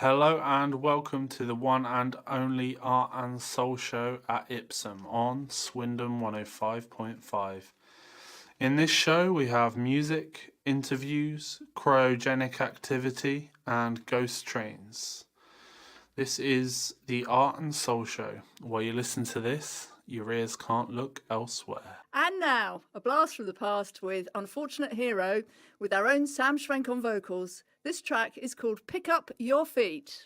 Hello and welcome to the one and only Art and Soul show at Ipsum on Swindon 105.5. In this show we have music, interviews, cryogenic activity and ghost trains. This is the Art and Soul show. While you listen to this, your ears can't look elsewhere. And now, a blast from the past with Unfortunate Hero with our own Sam Schwenk on vocals. This track is called Pick Up Your Feet.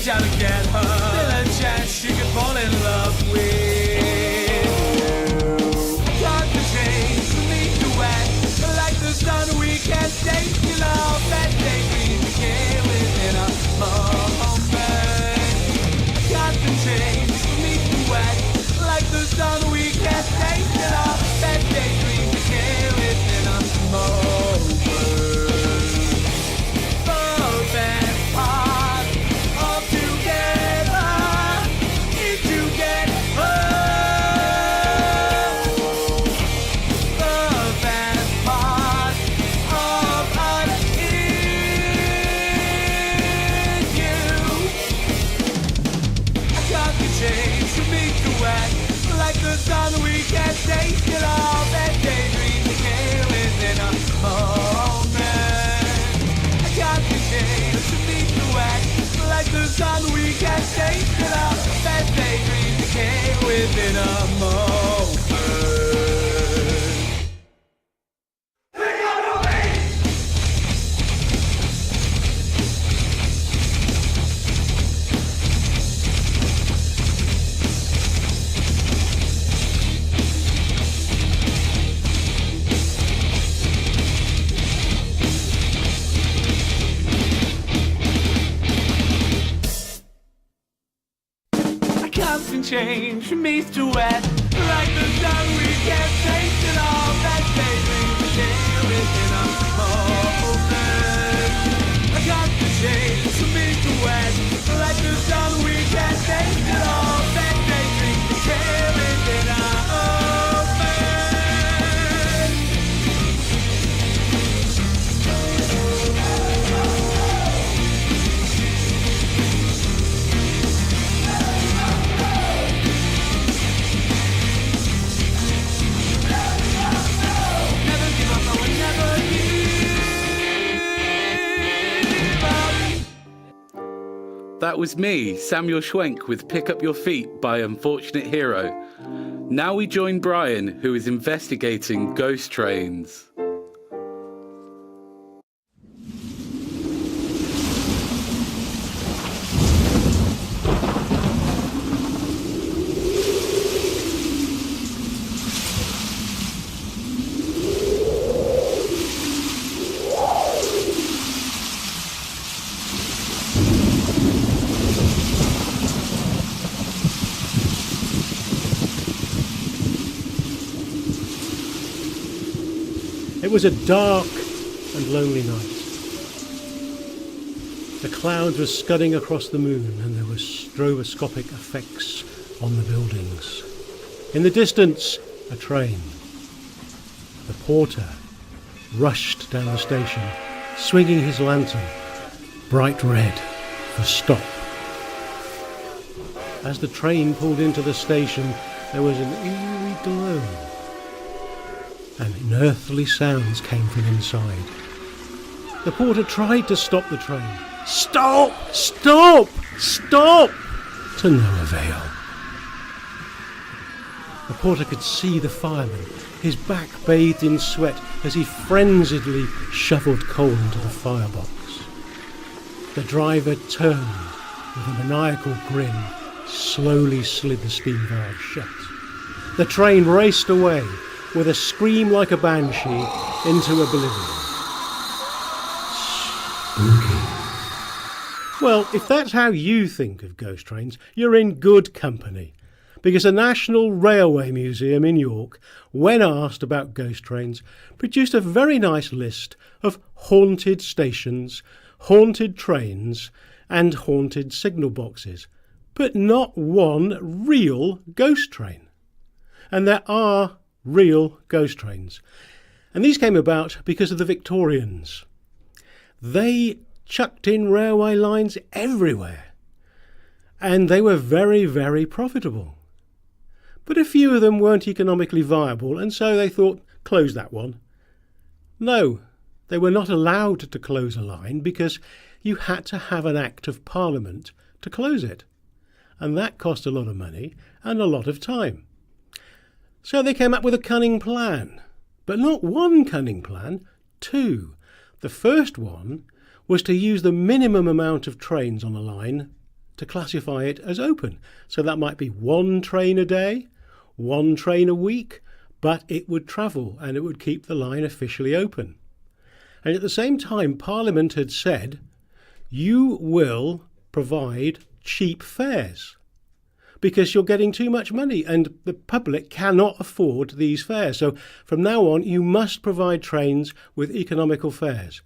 Out to get her. Still a chance she could fall in love with you. I got the change for me to act like the sun we can't take till all that daydream became within a moment. I got the change for me to act like the sun we can't take till all that daydream became within a moment. Both and part. Take it all, that daydream became within a moment. I got the chance to meet the wax like the sun we can't take it all, that daydream became within a moment. Change from east to west, like the sun we can't taste it all. That daydream became within a moment. I got the change from east to west, like the sun we can't taste it all. That daydream became within a That was me, Samuel Schwenk, with Pick Up Your Feet by Unfortunate Hero. Now we join Brian, who is investigating ghost trains. It was a dark and lonely night. The clouds were scudding across the moon and there were stroboscopic effects on the buildings. In the distance, a train. The porter rushed down the station, swinging his lantern, bright red, for stop. As the train pulled into the station, there was an eerie glow, and unearthly sounds came from inside. The porter tried to stop the train. Stop! Stop! Stop! To no avail. The porter could see the firemen his back bathed in sweat as he frenziedly shoveled coal into the firebox. The driver turned with a maniacal grin, slowly slid the steam valve shut. The train raced away with a scream like a banshee into oblivion. Spooky. Well, if that's how you think of ghost trains, you're in good company. Because the National Railway Museum in York, when asked about ghost trains, produced a very nice list of haunted stations, haunted trains, and haunted signal boxes, but not one real ghost train. And there are real ghost trains. And these came about because of the Victorians. They chucked in railway lines everywhere, and they were very, very profitable. But a few of them weren't economically viable, and so they thought, close that one. No, they were not allowed to close a line because you had to have an Act of Parliament to close it. And that cost a lot of money and a lot of time. So they came up with a cunning plan. But not one cunning plan, two. The first one was to use the minimum amount of trains on a line to classify it as open. So that might be one train a day, one train a week, but it would travel and it would keep the line officially open. And at the same time, Parliament had said, you will provide cheap fares because you're getting too much money and the public cannot afford these fares. So from now on, you must provide trains with economical fares.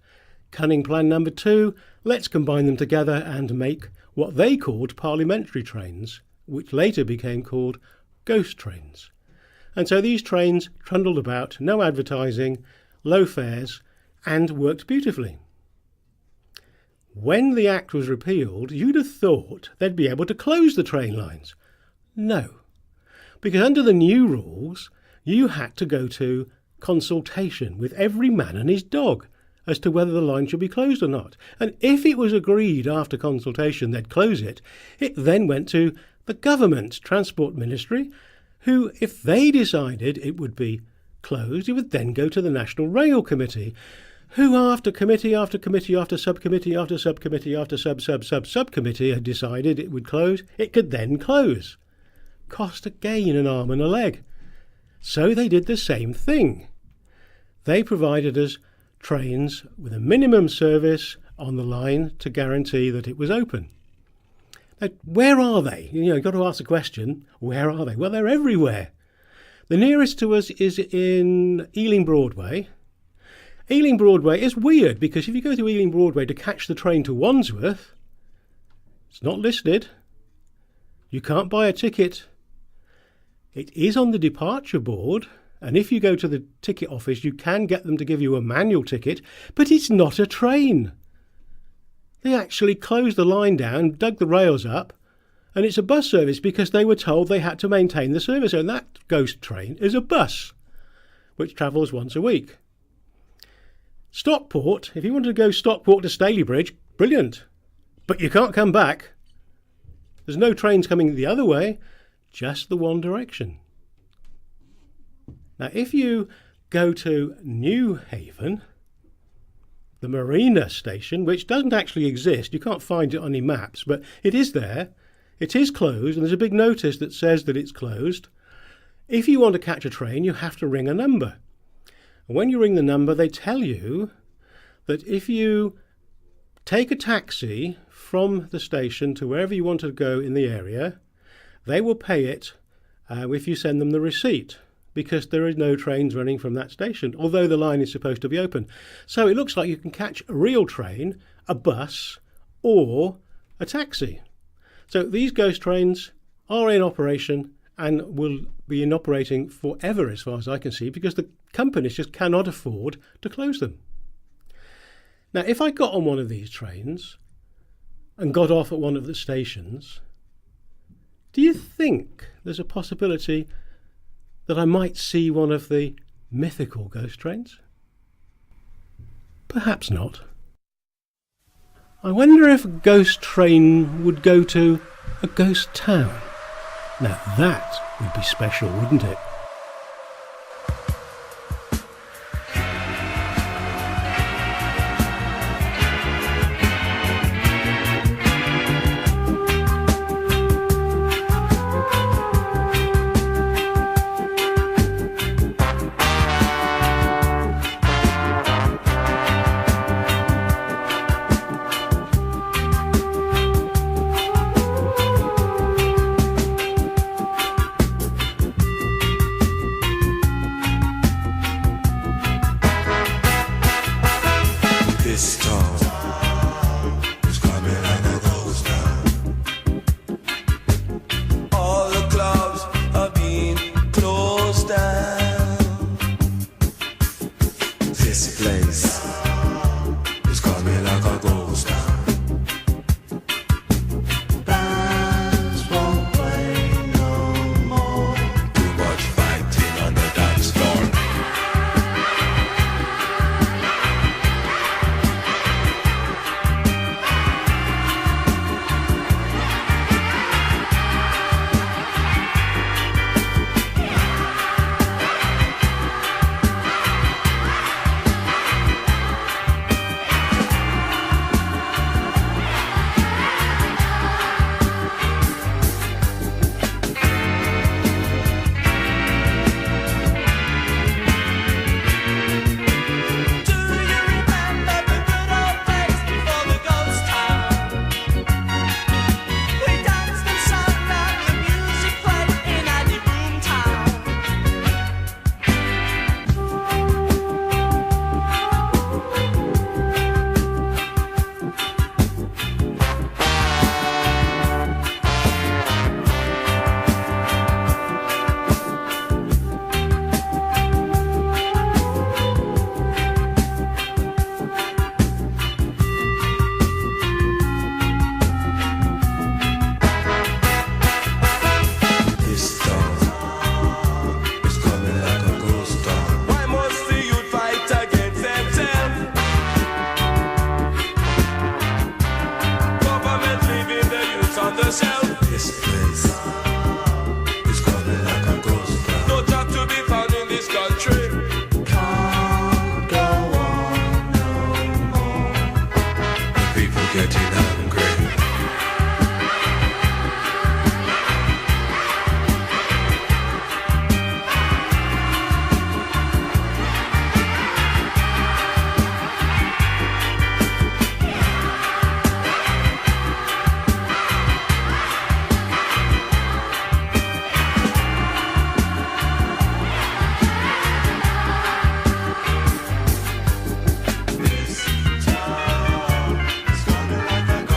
Cunning plan number two, let's combine them together and make what they called parliamentary trains, which later became called ghost trains. And so these trains trundled about, no advertising, low fares, and worked beautifully. When the Act was repealed, you'd have thought they'd be able to close the train lines. No, because under the new rules, you had to go to consultation with every man and his dog as to whether the line should be closed or not. And if it was agreed after consultation they'd close it, it then went to the government transport ministry, who, if they decided it would be closed, it would then go to the National Rail Committee, who after committee after committee after subcommittee after subcommittee after subcommittee had decided it would close, it could then close. Cost again an arm and a leg. So they did the same thing. They provided us trains with a minimum service on the line to guarantee that it was open. Now, where are they? You've got to ask the question, where are they? Well, they're everywhere. The nearest to us is in Ealing Broadway. Ealing Broadway is weird because if you go to Ealing Broadway to catch the train to Wandsworth, it's not listed. You can't buy a ticket. It is on the departure board, and if you go to the ticket office, you can get them to give you a manual ticket, but it's not a train. They actually closed the line down, dug the rails up, and it's a bus service because they were told they had to maintain the service, and that ghost train is a bus, which travels once a week. Stockport, if you wanted to go Stockport to Stalybridge, brilliant, but you can't come back. There's no trains coming the other way, just the one direction. Now, if you go to New Haven, the Marina station, which doesn't actually exist, you can't find it on any maps, but it is there, it is closed, and there's a big notice that says that it's closed. If you want to catch a train, you have to ring a number. And when you ring the number, they tell you that if you take a taxi from the station to wherever you want to go in the area, they will pay it if you send them the receipt, because there are no trains running from that station, although the line is supposed to be open. So it looks like you can catch a real train, a bus, or a taxi. So these ghost trains are in operation and will be in operating forever as far as I can see, because the companies just cannot afford to close them. Now, if I got on one of these trains and got off at one of the stations, do you think there's a possibility that I might see one of the mythical ghost trains? Perhaps not. I wonder if a ghost train would go to a ghost town. Now that would be special, wouldn't it? This town is coming like a ghost town. All the clubs are being closed down. This place is coming like a ghost town. Bands won't play no more. Too much fighting on the dance floor. Like a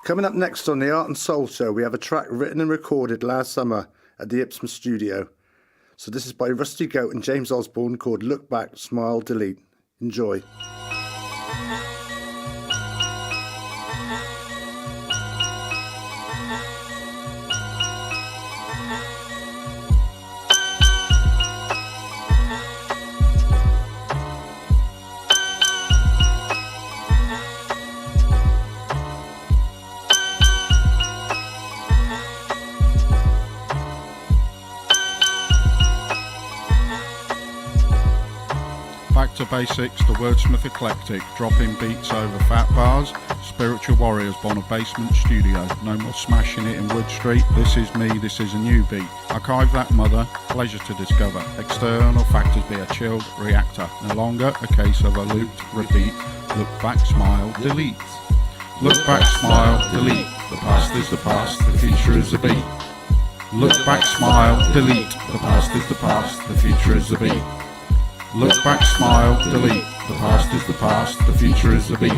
Coming up next on the Art and Soul Show, we have a track written and recorded last summer at the Ipsum studio. So this is by Rusty Goat and James Osborne called Look Back, Smile, Delete. Enjoy. Back to basics, the wordsmith eclectic, dropping beats over fat bars, spiritual warriors born a basement studio, no more smashing it in Wood Street, this is me, this is a new beat. Archive that mother, pleasure to discover, external factors be a chilled reactor, no longer a case of a looped repeat, look back, smile, delete. Look back, smile, delete, the past is the past, the future is the beat. Look back, smile, delete, the past is the past, the future is the beat. Look back, smile, delete, the past is the past, the future is the beat.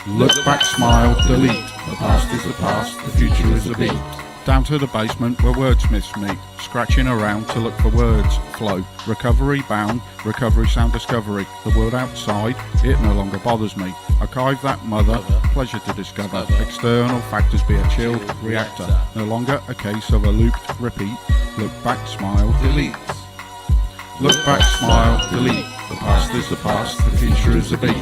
Look back, smile, delete, the past is the past, the future is the beat. Down to the basement where wordsmiths meet, scratching around to look for words, flow, recovery bound, recovery sound discovery, the world outside, it no longer bothers me. Archive that mother, pleasure to discover, external factors be a chilled reactor, no longer a case of a looped repeat, look back, smile, delete. Look back, smile, delete, the past is the past, the future is the beat.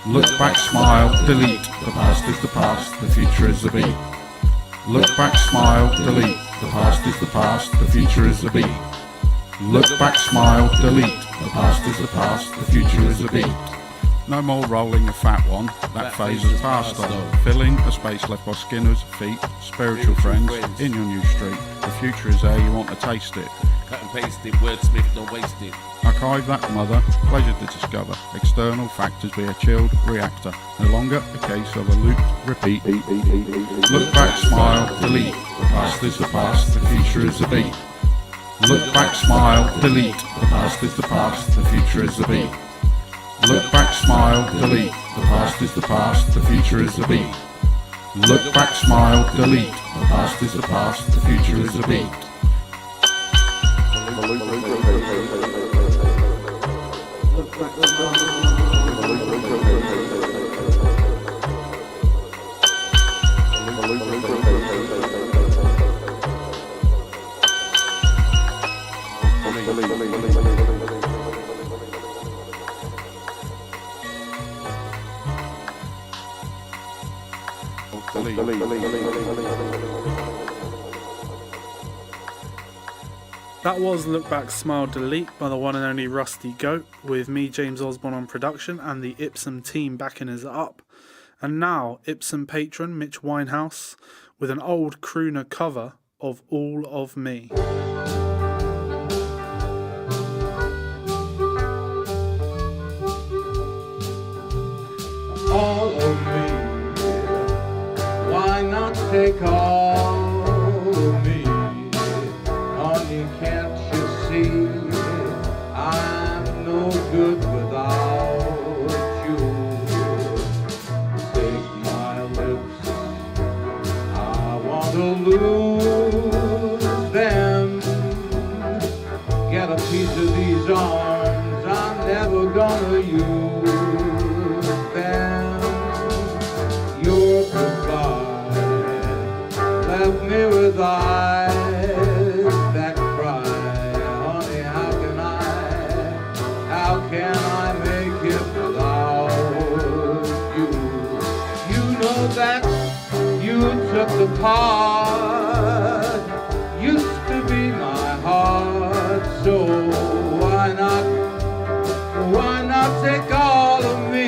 Look back, smile, delete, the past is the past, the future is the beat. Look back, smile, delete, the past is the past, the future is the beat. Look back, smile, delete, the past is the past, the future is the beat. No more rolling a fat one, that phase has passed on. Filling a space left by Skinner's feet, spiritual friends in your new street. The future is there, you want to taste it. Cut and paste it, wordsmith, don't waste it. Archive that mother, pleasure to discover. External factors be a chilled reactor. No longer a case of a looped repeat. Look back, smile, delete. The past is the past, the future is the beat. Look back, smile, delete. The past is the past, the future is the beat. Look back, smile, delete. The past is the past, the future is the beat. Look back, smile, delete. The past is the past, the future is the beat. That was Look Back, Smile, Delete by the one and only Rusty Goat, with me, James Osborne, on production and the Ipsum team backing us up. And now, Ipsum patron Mitch Winehouse with an old crooner cover of All of Me. All of me, why not take all of me? Honey, can't you see I'm no good without you? Take my lips, I want to lose them. Get a piece of these arms, I'm never gonna use them. Your goodbye left me with eyes that cry. Honey, how can I make it without you? You know that you took the part, used to be my heart, so why not take all of me?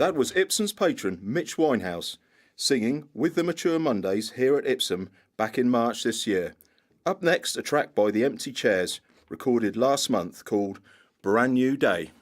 That was Ipsum's patron, Mitch Winehouse, singing With the Mature Mondays here at Ipsum back in March this year. Up next, a track by The Empty Chairs, recorded last month, called Brand New Day.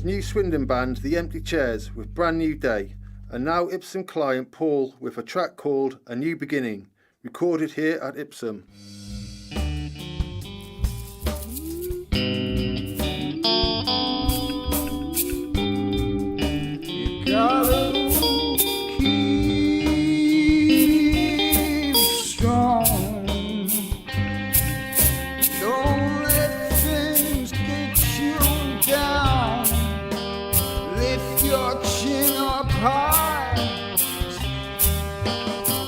New Swindon band The Empty Chairs with Brand New Day, and now Ipsum client Paul with a track called A New Beginning, recorded here at Ipsum. You gotta keep strong. Don't let things get you down. Lift your chin up high.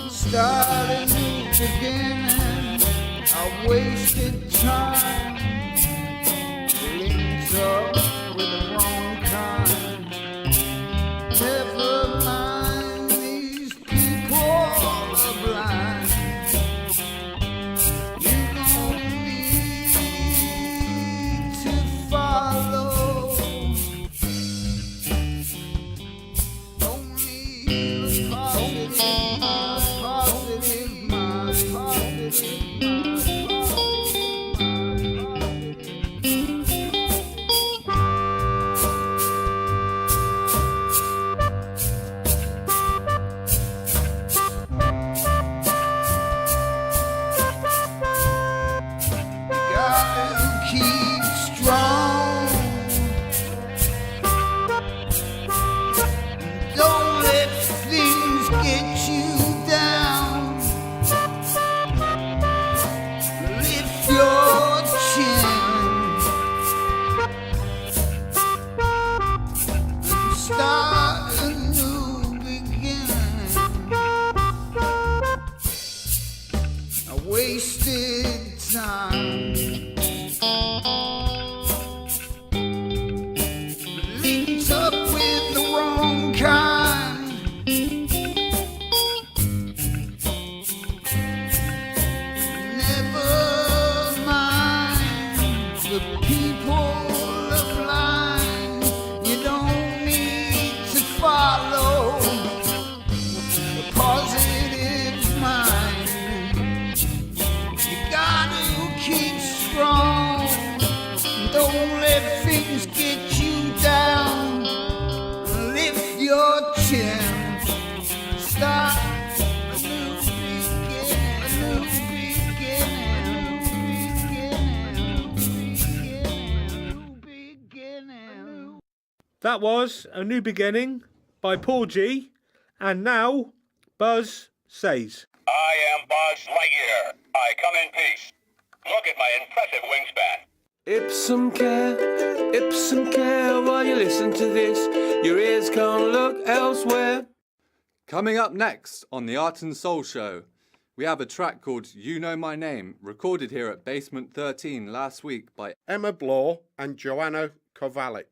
Start a new beginning. I wasted time. Linked up with the wrong kind. Never mind, these people are blind. You don't need to follow. Only a positive mind. sun. Links up with the wrong kind. Never mind the people of line. You don't need to follow the positive mind. You gotta keep strong. Don't let things get you down. Lift your chin. Start a new beginning. A new beginning. That was A New Beginning by Paul G. And now, Buzz says. I am Buzz Lightyear. I come in peace. Look at my impressive wingspan. Ipsum care while you listen to this. Your ears can't look elsewhere. Coming up next on the Art and Soul Show, we have a track called You Know My Name, recorded here at Basement 13 last week by Emma Blaw and Joanna Kovalik.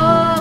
Oh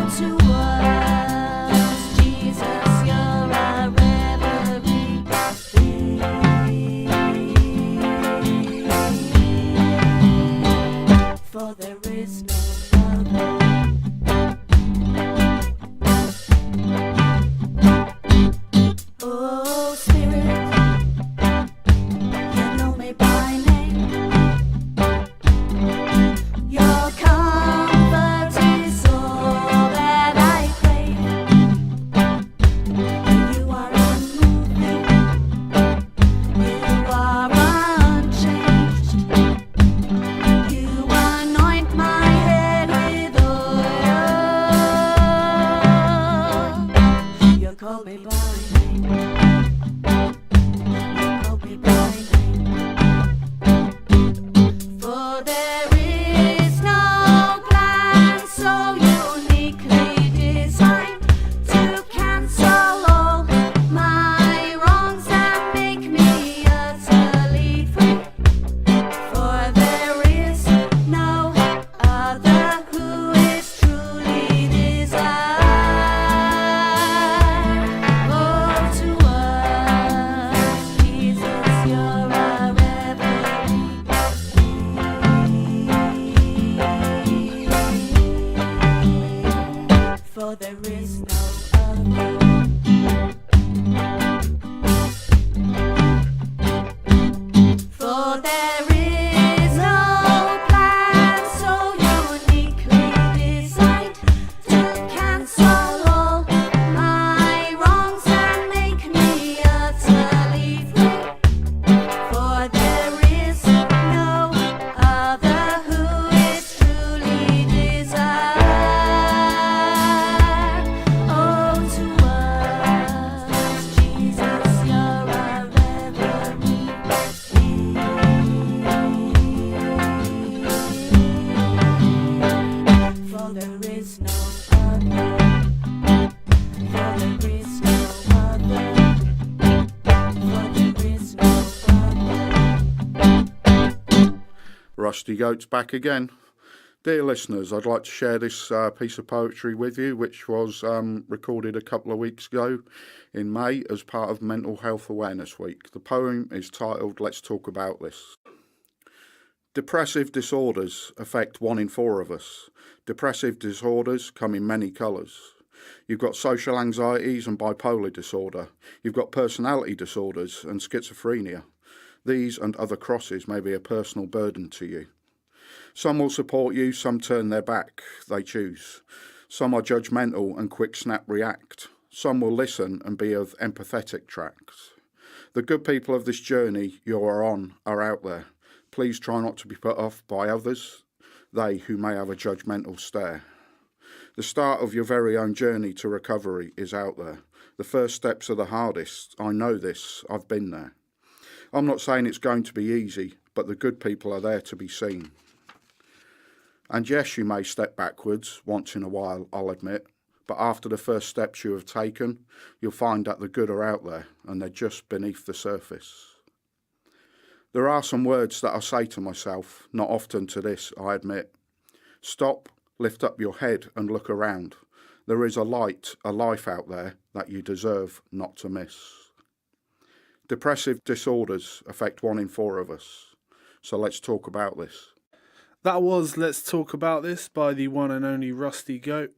Rusty Goat's back again. Dear listeners, I'd like to share this piece of poetry with you, which was recorded a couple of weeks ago in May as part of Mental Health Awareness Week. The poem is titled Let's Talk About This. Depressive disorders affect 1 in 4 of us. Depressive disorders come in many colours. You've got social anxieties and bipolar disorder. You've got personality disorders and schizophrenia. These and other crosses may be a personal burden to you. Some will support you, some turn their back. They choose. Some are judgmental and quick snap react. Some will listen and be of empathetic tracks. The good people of this journey you are on are out there. Please try not to be put off by others, they who may have a judgmental stare. The start of your very own journey to recovery is out there. The first steps are the hardest. I know this. I've been there. I'm not saying it's going to be easy, but the good people are there to be seen. And yes, you may step backwards once in a while, I'll admit, but after the first steps you have taken, you'll find that the good are out there and they're just beneath the surface. There are some words that I say to myself, not often to this, I admit. Stop, lift up your head and look around. There is a light, a life out there that you deserve not to miss. Depressive disorders affect 1 in 4 of us. So let's talk about this. That was Let's Talk About This by the one and only Rusty Goat,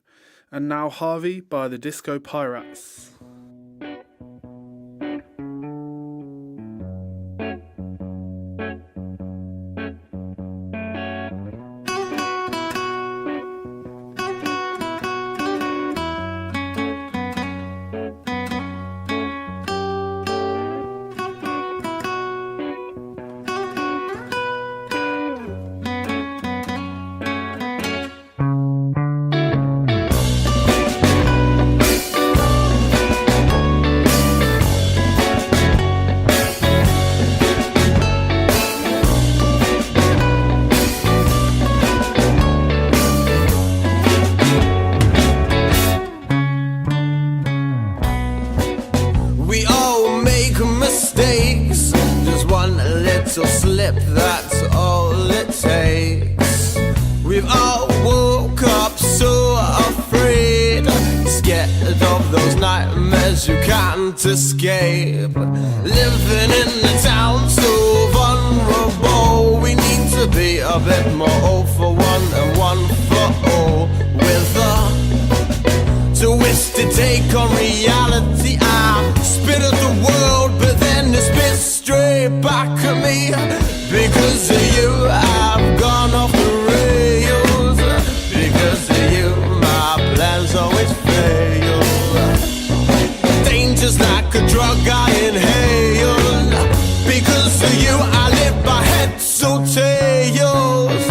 and Now Harvey by the Disco Pirates. Slip, that's all it takes. We've all woke up so afraid, scared of those nightmares you can't escape. Living in a town so vulnerable, we need to be a bit more all for one and one for all. With a twisted take on reality, I spit at the world, but then it spits straight back at me. Because of you, I've gone off the rails. Because of you, my plans always fail. Danger's like a drug I inhale. Because of you, I live by heads or tails.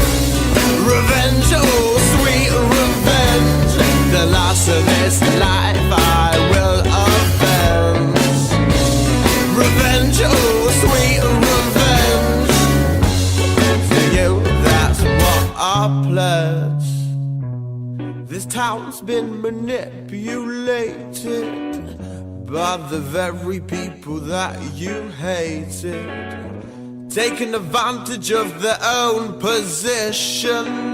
Revenge, oh sweet revenge. The loss of this life I will avenge. Revenge, oh sweet revenge. To you, that's what I pledge. This town's been manipulated by the very people that you hated, taking advantage of their own position.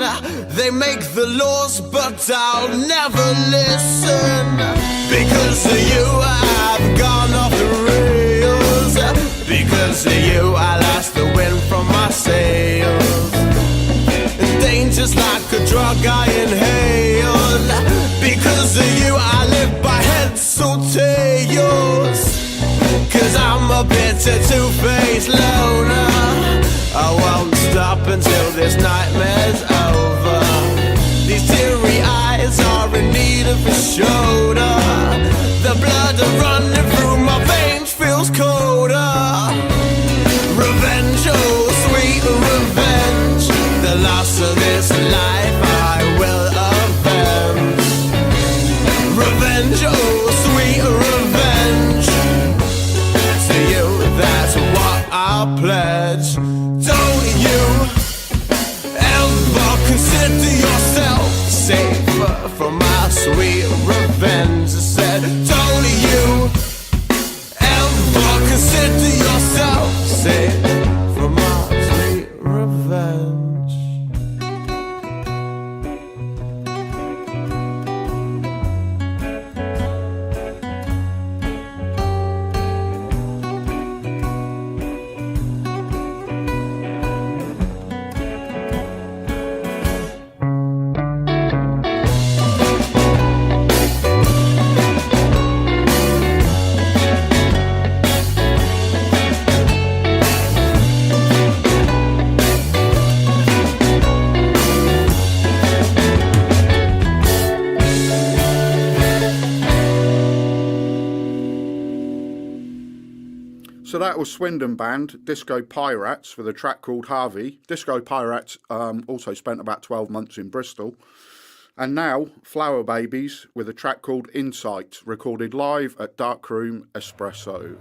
They make the laws, but I'll never listen. Because of you, I've gone off the rails. Because of you, I lost the wind from my sails. Danger's like a drug I inhale. Because of you, I live by heads or tails. Cause I'm a bitter two-faced loner. I won't stop until this nightmare's over. These teary eyes are in need of a shoulder. The blood running through my veins feels colder. Revenge, oh sweet revenge. The loss of this life I will avenge. Revenge, oh sweet revenge. To you, that's what I pledge. Don't you ever consider yourself safer from my sweet revenge? I said, don't you ever consider yourself safe from my sweet revenge? that was Swindon band Disco Pirates with a track called Harvey. Disco Pirates also spent about 12 months in Bristol. And now, Flower Babies with a track called Insight, recorded live at Darkroom Espresso.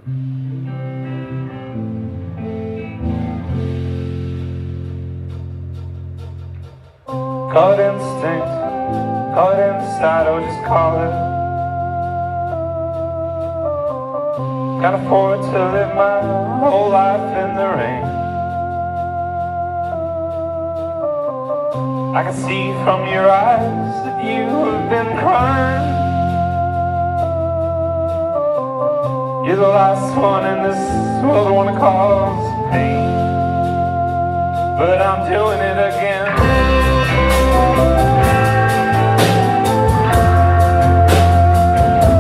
Call it instinct, call it inside, or just call it. Can't afford to live my whole life in the rain. I can see from your eyes that you have been crying. You're the last one in this world I wanna cause pain, but I'm doing it again.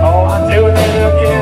Oh, I'm doing it again.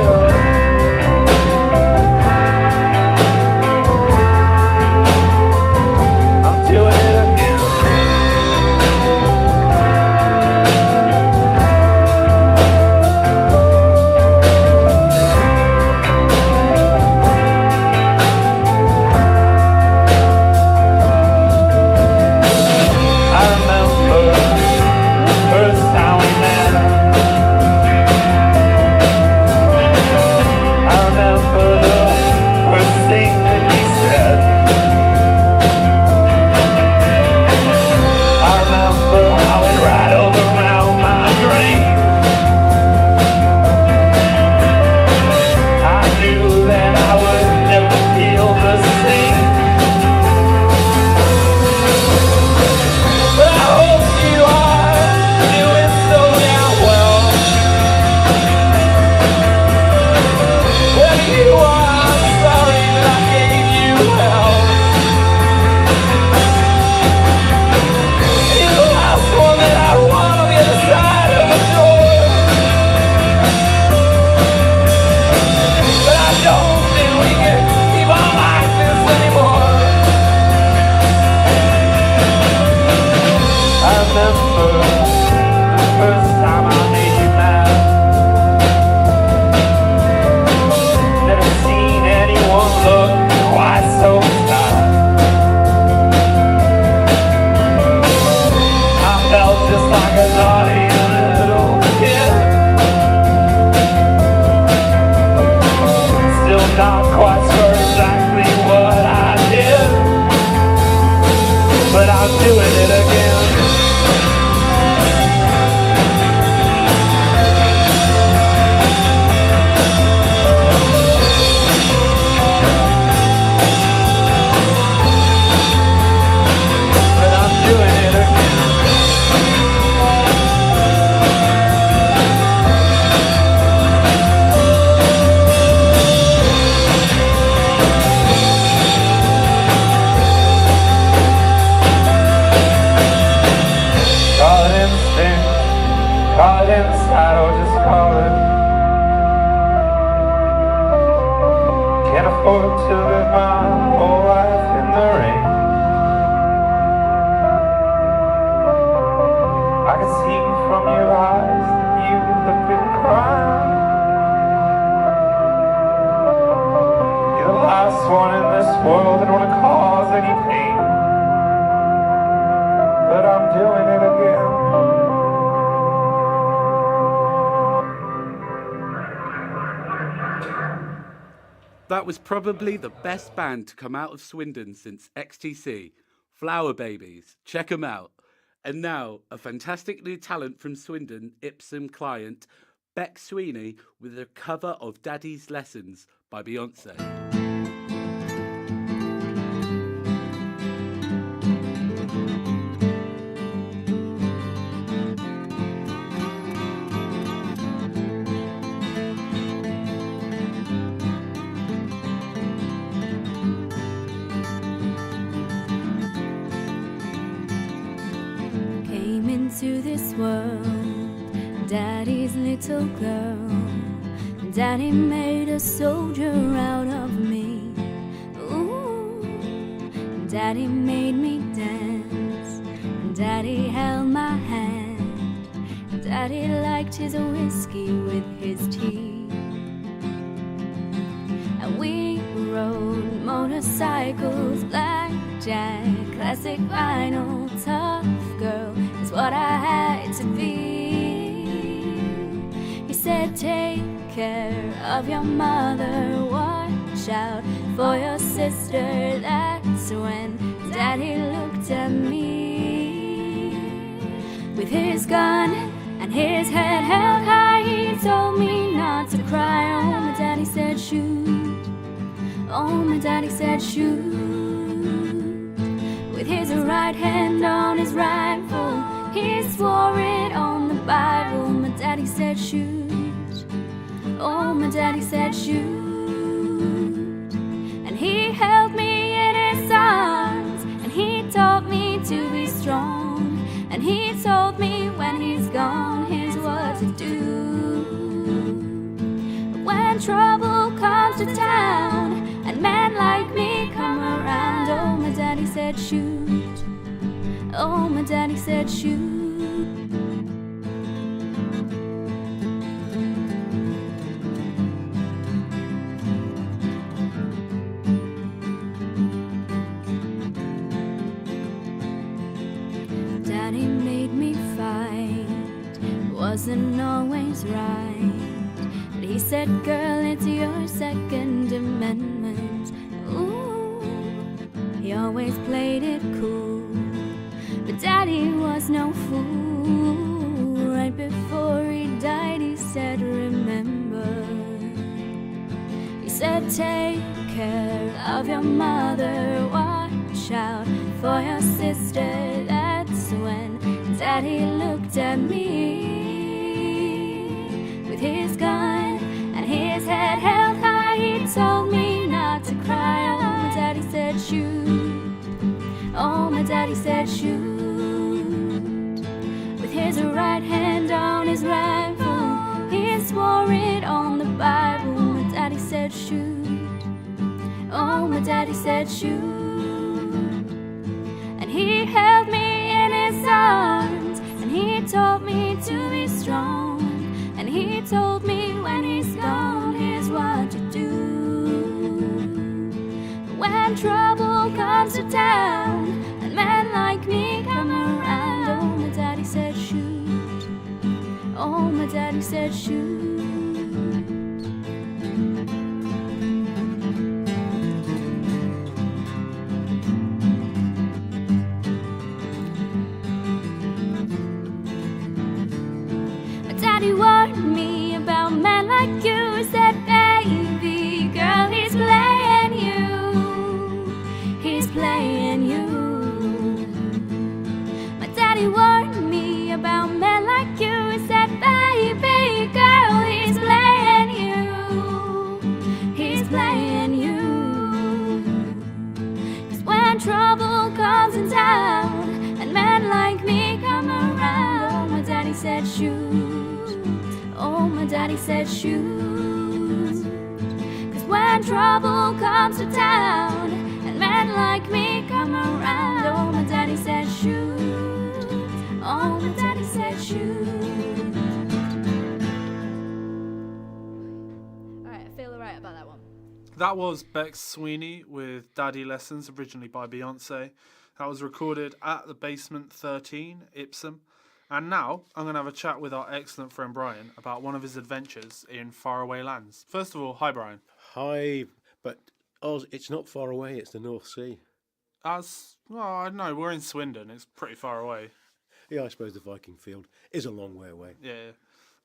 I'm doing it again. That was probably the best band to come out of Swindon since XTC. Flower Babies, check them out. And now, a fantastic new talent from Swindon, Ipsum client, Beck Sweeney, with a cover of Daddy's Lessons by Beyonce. Into this world, Daddy's little girl. Daddy made a soldier out of me. Ooh, Daddy made me dance. Daddy held my hand. Daddy liked his whiskey with his tea. And we were road, motorcycles, blackjack, classic vinyl, tough girl is what I had to be. He said, take care of your mother, watch out for your sister. That's when Daddy looked at me. With his gun and his head held high, he told me not to cry. Oh, my daddy said shoot. Oh, my daddy said shoot. With his right hand on his rifle, he swore it on the Bible. My daddy said shoot. Oh, my daddy said shoot. And he held me in his arms, and he taught me to be strong. And he told me when he's gone, here's what to do. When trouble comes to town, and men like me come around, oh, my daddy said shoot. Oh, my daddy said shoot. Daddy made me fight, wasn't always right. But he said, girl, it's your Second Amendment. Ooh, he always played it cool. But Daddy was no fool. Right before he died, he said, remember. He said, take care of your mother, watch out for your sister. That's when Daddy looked at me. With his gun and his head held high, he told me not to cry. Oh, my daddy said shoot. Oh, my daddy said shoot. With his right hand on his rifle, he swore it on the Bible. My daddy said shoot. Oh, my daddy said shoot. And he held me in his arms, and he taught me to be strong. And he told me when he's gone, here's what to do. When trouble comes to town, and men like me come around, oh, my daddy said shoot. Oh, my daddy said shoot. Daddy warned me about men like you. He said, baby girl, he's playing you. He's playing you. My daddy warned me about men like you. He said, baby girl, he's playing you. He's playing you. 'Cause when trouble comes in town, and men like me come around, oh, my daddy said shoot. Oh, my daddy said shoot. 'Cause when trouble comes to town, and men like me come around, oh, my daddy said shoot. Oh, my daddy said shoot. Alright, I feel alright about that one. That was Bex Sweeney with Daddy Lessons, originally by Beyonce. That was recorded at the Basement 13, Ipsum. And now I'm going to have a chat with our excellent friend Brian about one of his adventures in faraway lands. First of all, hi Brian. Hi, but Oz, it's not far away, it's the North Sea. Well, I don't know, we're in Swindon, it's pretty far away. Yeah, I suppose the Viking field is a long way away. Yeah.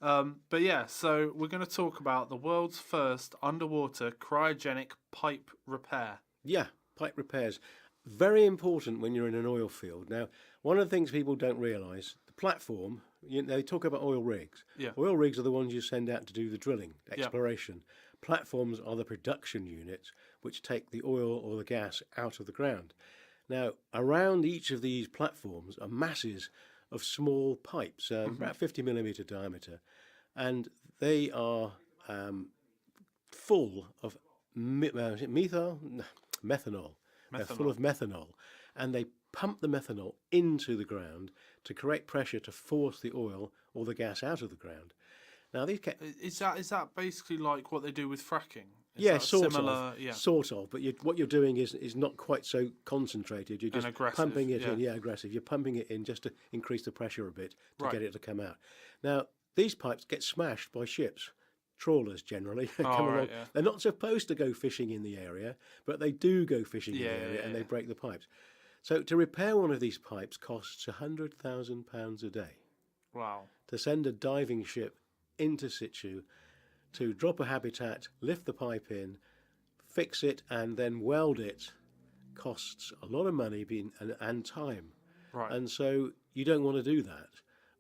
But yeah, so we're going to talk about the world's first underwater cryogenic pipe repair. Yeah, pipe repairs. Very important when you're in an oil field. Now, one of the things people don't realise, the platform, they talk about oil rigs. Yeah. Oil rigs are the ones you send out to do the drilling, exploration. Yeah. Platforms are the production units which take the oil or the gas out of the ground. Now, around each of these platforms are masses of small pipes, about 50 millimetre diameter, and they are full of methanol. They're full of methanol, and they pump the methanol into the ground to create pressure to force the oil or the gas out of the ground. Now, these is that basically like what they do with fracking? Is Yeah, that sort similar? of. Yeah. Sort of. But what you're doing is not quite so concentrated. You're just aggressive, pumping it yeah. in. Yeah, aggressive. You're pumping it in just to increase the pressure a bit to Right. get it to come out. Now, these pipes get smashed by ships. Trawlers generally come Oh, right, along. yeah. They're not supposed to go fishing in the area, but they do go fishing in Yeah, the area yeah, and they yeah. break the pipes. So to repair one of these pipes costs £100,000 a day. Wow. To send a diving ship into situ, to drop a habitat, lift the pipe in, fix it, and then weld it, costs a lot of money and time. Right. And so you don't want to do that.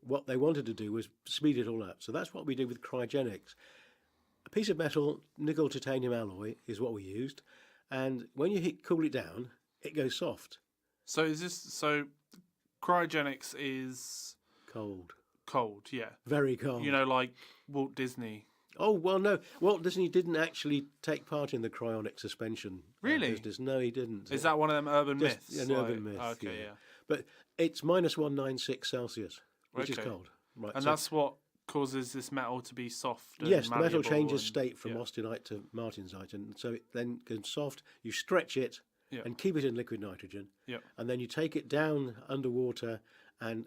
What they wanted to do was speed it all up. So that's what we did with cryogenics. A piece of metal, nickel titanium alloy, is what we used. And when you cool it down, it goes soft. So cryogenics is Cold. cold, yeah. Very cold. You know, like Walt Disney. Oh, well, no. Walt Disney didn't actually take part in the cryonic suspension Really? business. No, he didn't. Is that one of them urban Just myths? an urban myth. Okay, yeah. But it's minus 196 Celsius, which is Okay. cold. Right. And so- that's what causes this metal to be soft. And yes, the metal malleable changes and- state from yeah. austenite to martensite, and so it then goes soft. You stretch it Yeah. and keep it in liquid nitrogen, Yeah. and then you take it down underwater and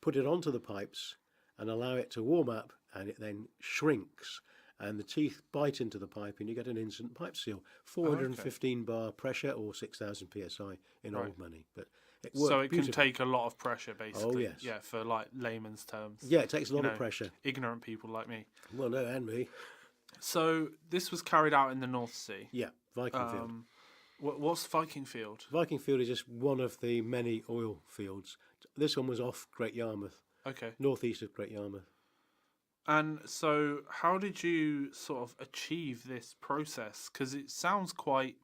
put it onto the pipes and allow it to warm up, and it then shrinks. And the teeth bite into the pipe, and you get an instant pipe seal. 415 bar pressure or 6,000 psi in Right. old money, but it works So it can beautifully. take a lot of pressure, basically. yes. Yeah, for like layman's terms. Yeah, it takes a lot You of know, pressure. Ignorant people like me. Well, no, and me. So this was carried out in the North Sea. Yeah, Viking Field. What's Viking Field? Viking Field is just one of the many oil fields. This one was off Great Yarmouth, Okay. northeast of Great Yarmouth. And so, how did you sort of achieve this process? Because it sounds quite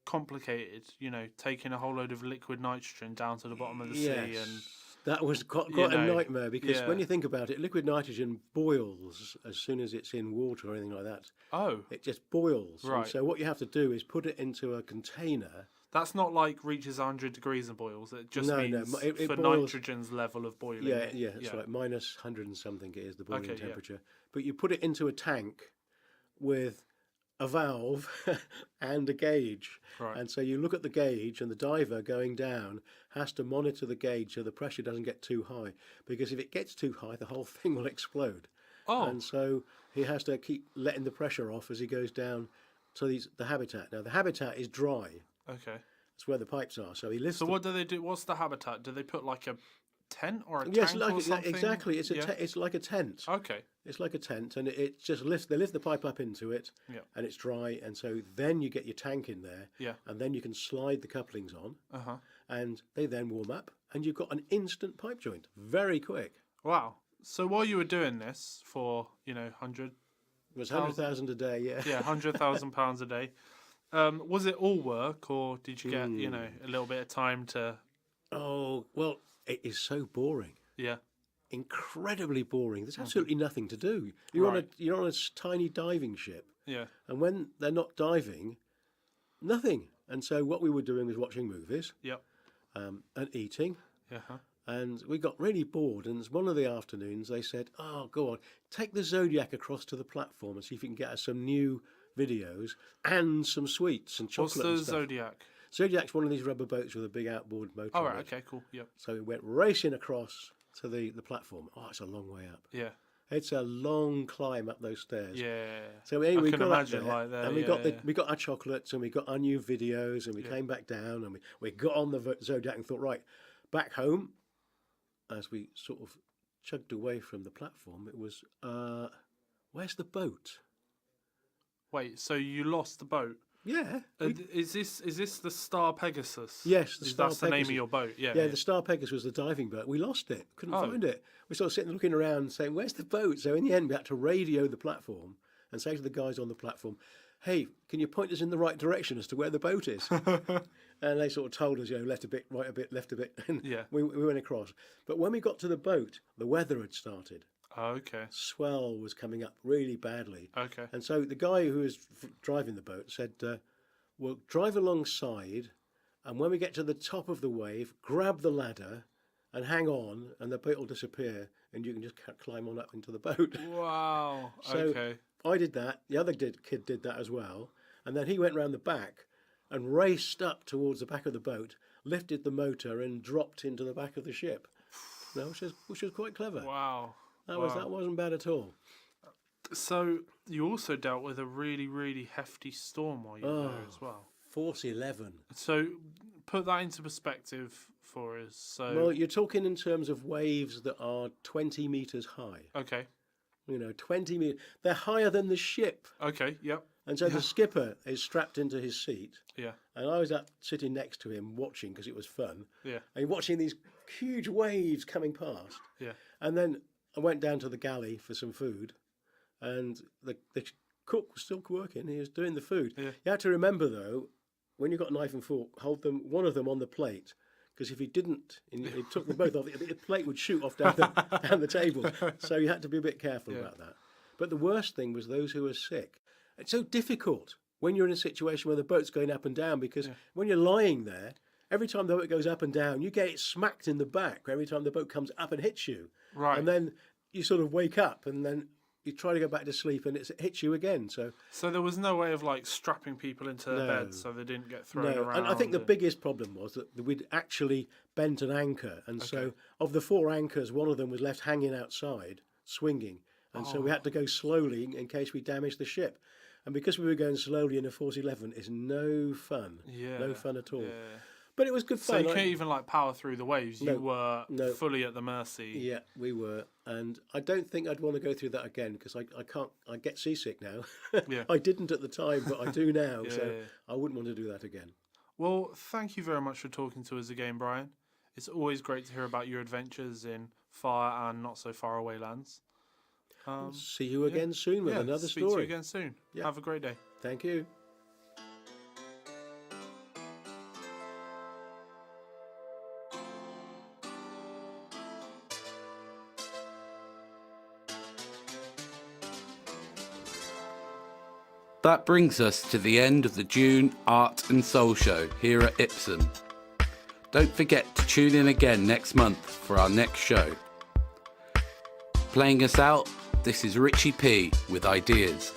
complicated, you know, taking a whole load of liquid nitrogen down to the bottom of the sea and that was quite you a know, nightmare because yeah. when you think about it, liquid nitrogen boils as soon as it's in water or anything like that. oh, It just boils. Right. And so what you have to do is put it into a container. that's not like reaches 100 degrees and boils. It just No, means it for boils- nitrogen's level of boiling. Yeah, that's right. Minus 100 and something it is the boiling Okay, yeah. temperature. But you put it into a tank with a valve and a gauge. Right. And so you look at the gauge, and the diver going down has to monitor the gauge so the pressure doesn't get too high. Because if it gets too high, the whole thing will explode. Oh. And so he has to keep letting the pressure off as he goes down to the habitat. Now, the habitat is dry. Okay. It's where the pipes are. So he lifts So the what do they do? What's the habitat? Do they put like a tent or a Yes, tank like or something? exactly. It's Yeah. it's like a tent. Okay. It's like a tent, and it just lifts. They lift the pipe up into it, Yeah. and it's dry, and so then you get your tank in there, Yeah. and then you can slide the couplings on, Uh-huh. and they then warm up, and you've got an instant pipe joint, very quick. Wow. So while you were doing this for, you know, 100, It was 100,000 a day, yeah. yeah, £100,000 a day, was it all work, or did you get, you know, a little bit of time to? Oh well, it is so boring, Yeah. incredibly boring. There's absolutely nothing to do. You're Right. on a tiny diving ship, Yeah. and when they're not diving, nothing. And so what we were doing was watching movies Yep. and eating. Yeah. And we got really bored. And one of the afternoons, they said, "Oh, go on, take the Zodiac across to the platform and see if you can get us some new videos and some sweets and chocolate." What's the and stuff. Zodiac? Zodiac's one of these rubber boats with a big outboard motor. Oh, on right. it. Okay. Cool. Yep. So we went racing across to the platform. Oh, it's a long way up. Yeah. It's a long climb up those stairs. Yeah. So anyway, I we can got imagine up there, like that. and we yeah, got yeah. we got our chocolates and we got our new videos, and we came back down, and we got on the Zodiac and thought, right, back home. As we sort of chugged away from the platform, it was, where's the boat? Wait. So you lost the boat? Yeah. Is this the Star Pegasus? Yes, the Star That's the name Pegasus. of your boat. Yeah. Yeah, the Star Pegasus was the diving boat. We lost it. Couldn't Oh. find it. We sort of sitting looking around saying, where's the boat? So in the end, we had to radio the platform and say to the guys on the platform, hey, can you point us in the right direction as to where the boat is? And they sort of told us, left a bit, right a bit, left a bit. And Yeah. we went across. But when we got to the boat, the weather had started. Okay. Swell was coming up really badly. Okay. And so the guy who was driving the boat said, we'll drive alongside, and when we get to the top of the wave, grab the ladder and hang on, and the boat will disappear, and you can just climb on up into the boat. Wow. So Okay. I did that. The other kid did that as well. And then he went round the back and raced up towards the back of the boat, lifted the motor and dropped into the back of the ship. No, which was quite clever. Wow. That wasn't bad at all. So you also dealt with a really, really hefty storm while you were there as well. Force 11. So put that into perspective for us. So Well, you're talking in terms of waves that are 20 metres high. okay, 20 metres. They're higher than the ship. okay, yep, And so the skipper is strapped into his seat. yeah, And I was up sitting next to him watching because it was fun. yeah, And watching these huge waves coming past. yeah. And then I went down to the galley for some food. And the cook was still working. He was doing the food. Yeah. You have to remember, though, when you've got a knife and fork, hold one of them on the plate. Because if he didn't, and he took them both off, the plate would shoot off down the table. So you had to be a bit careful about that. But the worst thing was those who were sick. It's so difficult when you're in a situation where the boat's going up and down, because when you're lying there, every time the boat goes up and down, you get it smacked in the back every time the boat comes up and hits you. Right. And then you sort of wake up and then you try to go back to sleep and it hits you again. So there was no way of like strapping people into their beds so they didn't get thrown around. And I think the biggest problem was that we'd actually bent an anchor, and so of the 4 anchors, one of them was left hanging outside, swinging, and so we had to go slowly in case we damaged the ship. And because we were going slowly in a Force 11, it's no fun, no fun at all. Yeah. But it was good So fun. you can't even like power through the waves. No, You were no. fully at the mercy. Yeah, we were, and I don't think I'd want to go through that again because I can't. I get seasick now. Yeah. I didn't at the time, but I do now. So Yeah. I wouldn't want to do that again. Well, thank you very much for talking to us again, Brian. It's always great to hear about your adventures in far and not so far away lands. See you again soon with another speak story. to you again soon. Yeah. Have a great day. Thank you. That brings us to the end of the June Art and Soul Show here at Ipsum. Don't forget to tune in again next month for our next show. Playing us out, this is Richie P with Ideas.